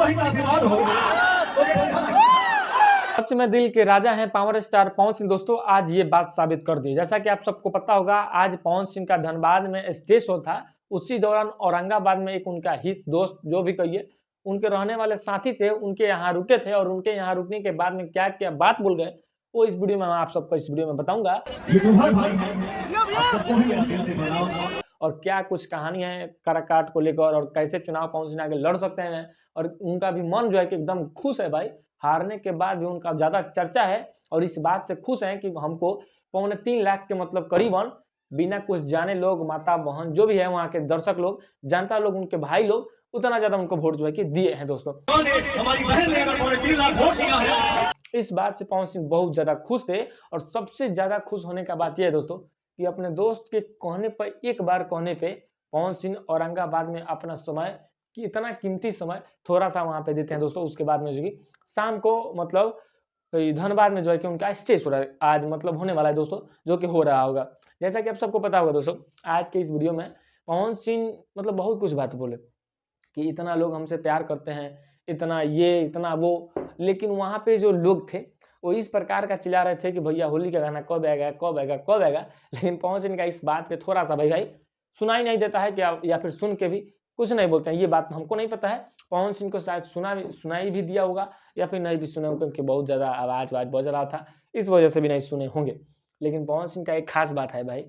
ही का आशीर्वाद हो। सच में दिल के राजा हैं पावर स्टार पवन सिंह। दोस्तों आज ये बात साबित कर दी। जैसा कि आप सबको पता होगा, आज पवन सिंह का धनबाद में स्टेज शो था। उसी दौरान औरंगाबाद में एक उनका हित दोस्त, जो भी कहिए, उनके रहने वाले साथी थे, उनके यहाँ रुके थे और उनके यहाँ रुकने के बाद में क्या क्या बात बोल गए, वो इस वीडियो में मैं आप सबको इस वीडियो में बताऊंगा। ये तो हर भाई है, आप सबको ही मेरा दिल से प्रणाम। और क्या कुछ कहानी है काराकाट को लेकर और कैसे चुनाव पवन सिंह आगे लड़ सकते हैं। और उनका भी मन जो है कि एकदम खुश है भाई, हारने के बाद भी उनका ज्यादा चर्चा है और इस बात से खुश है कि हमको 3.25 लाख के मतलब करीबन बिना कुछ जाने लोग, माता बहन जो भी है, वहां के दर्शक लोग, जनता लोग, उनके भाई लोग उतना ज्यादा उनको वोट जो है कि दिए हैं। दोस्तों हमारी बहन ने अगर 3.25 लाख वोट दिया है, इस बात से पवन सिंह बहुत ज्यादा खुश थे। और सबसे ज्यादा खुश होने का बात यह है दोस्तों कि अपने दोस्त के कहने पर, एक बार कहने पे, पवन सिंह औरंगाबाद में अपना समय, कि इतना कीमती समय थोड़ा सा वहां पे देते हैं दोस्तों। उसके बाद में जो कि शाम को मतलब धनबाद में जो है कि उनका स्टेज हो रहा है, आज मतलब होने वाला है दोस्तों, जो कि हो रहा होगा। जैसा कि आप सबको पता होगा दोस्तों, आज के इस वीडियो में पवन सिंह मतलब बहुत कुछ बात बोले कि इतना लोग हमसे प्यार करते हैं, इतना ये इतना वो, लेकिन वहां पे जो लोग थे वो इस प्रकार का चिल्ला रहे थे कि भैया होली का गाना कब आएगा, कब आएगा, कब आएगा। लेकिन पवन सिंह का इस बात पे थोड़ा सा भाई सुनाई नहीं देता है क्या, या फिर सुन के भी कुछ नहीं बोलते हैं, ये बात हमको नहीं पता है। पवन सिंह को शायद सुनाई भी दिया होगा या फिर नहीं भी सुने होंगे, क्योंकि बहुत ज्यादा आवाज बज रहा था, इस वजह से भी नहीं सुने होंगे। लेकिन पवन सिंह का एक खास बात है भाई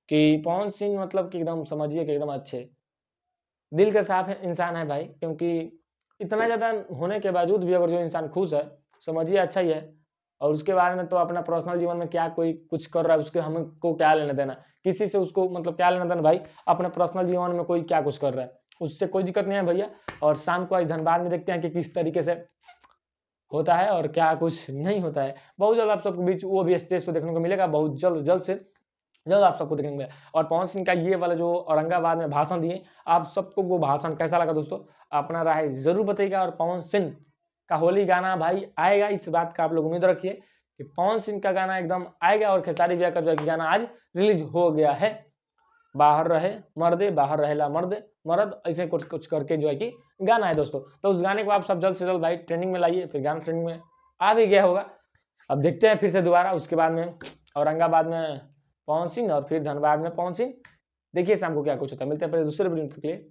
कि पवन सिंह मतलब कि एकदम समझिए कि एकदम अच्छे दिल के साफ इंसान है भाई। क्योंकि इतना ज़्यादा होने के बावजूद भी अगर जो इंसान खुश है, समझिए अच्छा ही है। और उसके बारे में तो अपना पर्सनल जीवन में क्या कोई कुछ कर रहा है, उसके हमको क्या लेना देना, किसी से उसको मतलब क्या लेना देना भाई। अपने पर्सनल जीवन में कोई क्या कुछ कर रहा है, उससे कोई दिक्कत नहीं है भैया। और शाम को आज धनबाद में देखते हैं कि किस तरीके से होता है और क्या कुछ नहीं होता है। बहुत जल्द आप सबको बीच वो भी स्टेज को देखने को मिलेगा, बहुत जल्द से जल्द आप सबको देखेंगे। और पवन सिंह का ये वाला जो औरंगाबाद में भाषण दिए, आप सबको वो भाषण कैसा लगा दोस्तों, अपना राय जरूर बताइएगा। और पवन सिंह का होली गाना भाई आएगा, इस बात का आप लोग उम्मीद रखिए कि पवन सिंह का गाना एकदम आएगा। और खेसारी भैया का जो गाना आज रिलीज हो गया है, बाहर रहे मर्दे, बाहर रहेला मर्द मर्द, ऐसे कुछ कुछ करके जो है कि गाना है दोस्तों। तो उस गाने को आप सब जल्द से जल्द भाई ट्रेंडिंग में लाइए, फिर गाना ट्रेंडिंग में आ भी गया होगा। अब देखते हैं फिर से दोबारा, उसके बाद में औरंगाबाद में पवन सिंह और फिर धनबाद में पवन सिंह। देखिए शाम को क्या कुछ होता है। मिलते हैं पहले दूसरे वीडियो के लिए।